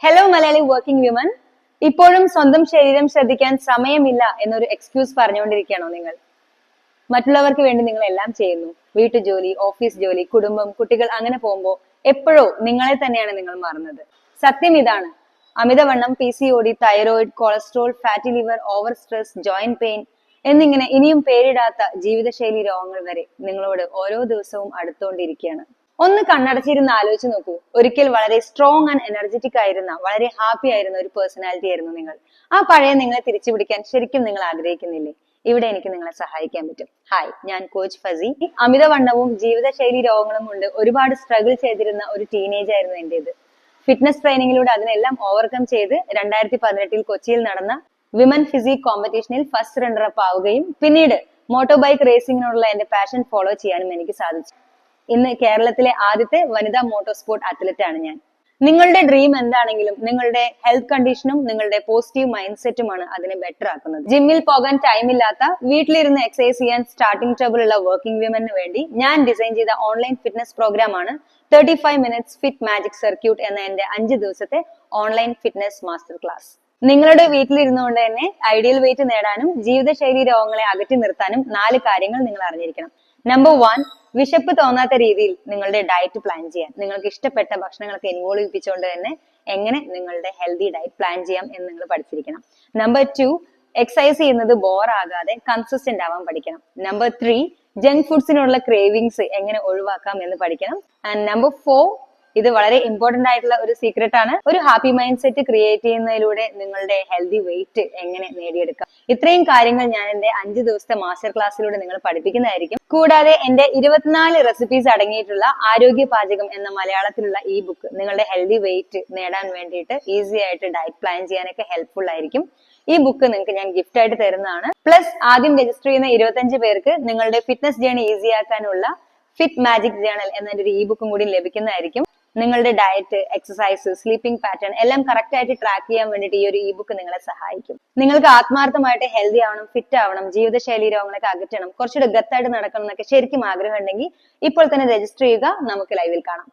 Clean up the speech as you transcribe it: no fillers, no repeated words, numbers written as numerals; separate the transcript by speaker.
Speaker 1: Hello Malayali working women. ഇപ്പോഴും സ്വന്തം ശരീരം ശ്രദ്ധിക്കാൻ സമയമില്ല എന്നൊരു എക്സ്ക്യൂസ് പറഞ്ഞുകൊണ്ടിരിക്കുകയാണോ നിങ്ങൾ? മറ്റുള്ളവർക്ക് വേണ്ടി നിങ്ങൾ എല്ലാം ചെയ്യുന്നു. വീട്ടുജോലി, ഓഫീസ് ജോലി, കുടുംബം, കുട്ടികൾ, അങ്ങനെ പോകുമ്പോൾ എപ്പോഴോ നിങ്ങളെ തന്നെയാണ് നിങ്ങൾ മറന്നത്. സത്യം ഇതാണ്. അമിതവണ്ണം, PCOD, thyroid, cholesterol, fatty liver, over stress, joint pain എന്നിങ്ങനെ ഇനിയും പേരിടാത്ത ജീവിതശൈലി രോഗങ്ങൾ വരെ നിങ്ങളോട് ഓരോ ദിവസവും അടുത്തുകൊണ്ടിരിക്കുകയാണ്. ഒന്ന് കണ്ണടച്ചിരുന്ന് ആലോചിച്ച് നോക്കൂ. ഒരിക്കൽ വളരെ സ്ട്രോങ് ആൻഡ് എനർജറ്റിക് ആയിരുന്ന, വളരെ ഹാപ്പി ആയിരുന്ന ഒരു പേഴ്സണാലിറ്റി ആയിരുന്നു നിങ്ങൾ. ആ പഴയ നിങ്ങളെ തിരിച്ചു പിടിക്കാൻ ശരിക്കും നിങ്ങൾ ആഗ്രഹിക്കുന്നില്ലേ? ഇവിടെ എനിക്ക് നിങ്ങളെ സഹായിക്കാൻ പറ്റും. ഹായ്, ഞാൻ കോച്ച് ഫസി. അമിതവണ്ണവും ജീവിതശൈലി രോഗങ്ങളും കൊണ്ട് ഒരുപാട് സ്ട്രഗിൾ ചെയ്തിരുന്ന ഒരു ടീനേജ് ആയിരുന്നു എന്റേത്. ഫിറ്റ്നസ് ട്രെയിനിങ്ങിലൂടെ അതിനെല്ലാം ഓവർകം ചെയ്ത് 2018 കൊച്ചിയിൽ നടന്ന വിമൻ ഫിസിക് കോമ്പറ്റീഷനിൽ ഫസ്റ്റ് റണ്ണർ അപ്പ് ആവുകയും പിന്നീട് മോട്ടോർ ബൈക്ക് റേസിംഗിനോടുള്ള എന്റെ പാഷൻ ഫോളോ ചെയ്യാനും എനിക്ക് സാധിച്ചു. ഇന്ന് കേരളത്തിലെ ആദ്യത്തെ വനിതാ മോട്ടോർ സ്പോർട്ട് അത്ലറ്റ് ആണ് ഞാൻ. നിങ്ങളുടെ ഡ്രീം എന്താണെങ്കിലും നിങ്ങളുടെ ഹെൽത്ത് കണ്ടീഷനും നിങ്ങളുടെ പോസിറ്റീവ് മൈൻഡ് സെറ്റുമാണ് അതിനെ ബെറ്റർ ആക്കുന്നത്. ജിമ്മിൽ പോകാൻ ടൈമില്ലാത്ത, വീട്ടിലിരുന്ന് എക്സസൈസ് ചെയ്യാൻ സ്റ്റാർട്ടിംഗ് ട്രബിൾ ഉള്ള വർക്കിംഗ് വിമന് വേണ്ടി ഞാൻ ഡിസൈൻ ചെയ്ത ഓൺലൈൻ ഫിറ്റ്നസ് പ്രോഗ്രാം ആണ് 35 മിനിറ്റ്സ് ഫിറ്റ് മാജിക് സർക്യൂട്ട് എന്ന എന്റെ 5 ദിവസത്തെ ഓൺലൈൻ ഫിറ്റ്നസ് മാസ്റ്റർ ക്ലാസ്. നിങ്ങളുടെ വീട്ടിലിരുന്നുകൊണ്ട് തന്നെ ഐഡിയൽ വെയിറ്റ് നേടാനും ജീവിതശൈലി രോഗങ്ങളെ അകറ്റി നിർത്താനും 4 കാര്യങ്ങൾ നിങ്ങൾ അറിഞ്ഞിരിക്കണം. നമ്പർ 1, വിശപ്പ് തോന്നാത്ത രീതിയിൽ നിങ്ങളുടെ ഡയറ്റ് പ്ലാൻ ചെയ്യാൻ. നിങ്ങൾക്ക് ഇഷ്ടപ്പെട്ട ഭക്ഷണങ്ങളൊക്കെ ഇൻവോൾവ് ചെയ്യിപ്പിച്ചുകൊണ്ട് തന്നെ എങ്ങനെ നിങ്ങളുടെ ഹെൽത്തി ഡയറ്റ് പ്ലാൻ ചെയ്യാം എന്ന് നിങ്ങൾ പഠിച്ചിരിക്കണം. നമ്പർ 2, എക്സസൈസ് ചെയ്യുന്നത് ബോർ ആകാതെ കൺസിസ്റ്റന്റ് ആവാൻ പഠിക്കണം. നമ്പർ 3, ജങ്ക് ഫുഡ്സിനുള്ള ക്രേവിങ്സ് എങ്ങനെ ഒഴിവാക്കാം എന്ന് പഠിക്കണം. ആൻഡ് നമ്പർ 4, ഇത് വളരെ ഇമ്പോർട്ടന്റ് ആയിട്ടുള്ള ഒരു സീക്രട്ട് ആണ്, ഒരു ഹാപ്പി മൈൻഡ് സെറ്റ് ക്രിയേറ്റ് ചെയ്യുന്നതിലൂടെ നിങ്ങളുടെ ഹെൽത്തി വെയിറ്റ് എങ്ങനെ നേടിയെടുക്കാം. ഇത്രയും കാര്യങ്ങൾ ഞാൻ എന്റെ 5 ദിവസത്തെ മാസ്റ്റർ ക്ലാസ്സിലൂടെ നിങ്ങൾ പഠിപ്പിക്കുന്നതായിരിക്കും. കൂടാതെ എന്റെ 24 റെസിപ്പീസ് അടങ്ങിയിട്ടുള്ള ആരോഗ്യ പാചകം എന്ന മലയാളത്തിലുള്ള ഈ ബുക്ക് നിങ്ങളുടെ ഹെൽത്തി വെയിറ്റ് നേടാൻ വേണ്ടിയിട്ട് ഈസി ആയിട്ട് ഡയറ്റ് പ്ലാൻ ചെയ്യാനൊക്കെ ഹെൽപ്ഫുൾ ആയിരിക്കും. ഈ ബുക്ക് നിങ്ങൾക്ക് ഞാൻ ഗിഫ്റ്റ് ആയിട്ട് തരുന്നതാണ്. പ്ലസ് ആദ്യം രജിസ്റ്റർ ചെയ്യുന്ന 25 പേർക്ക് നിങ്ങളുടെ ഫിറ്റ്നസ് ജേണി ഈസി ആക്കാനുള്ള ഫിറ്റ് മാജിക് ജേണൽ എന്ന ഒരു ഇ ബുക്കും കൂടി ലഭിക്കുന്നതായിരിക്കും. നിങ്ങളുടെ ഡയറ്റ്, എക്സസൈസ്, സ്ലീപ്പിംഗ് പാറ്റേൺ എല്ലാം കറക്റ്റ് ആയിട്ട് ട്രാക്ക് ചെയ്യാൻ വേണ്ടിയിട്ട് ഈ ഒരു ഇ ബുക്ക് നിങ്ങളെ സഹായിക്കും. നിങ്ങൾക്ക് ആത്മാർത്ഥമായിട്ട് ഹെൽത്തി ആവണം, ഫിറ്റ് ആവണം, ജീവിതശൈലി രോഗങ്ങളൊക്കെ അകറ്റണം, കുറച്ചുകൂടെ ഗത്തായിട്ട് നടക്കണം എന്നൊക്കെ ശരിക്കും ആഗ്രഹം ഉണ്ടെങ്കിൽ ഇപ്പോൾ തന്നെ രജിസ്റ്റർ ചെയ്യുക. നമുക്ക് ലൈവിൽ കാണാം.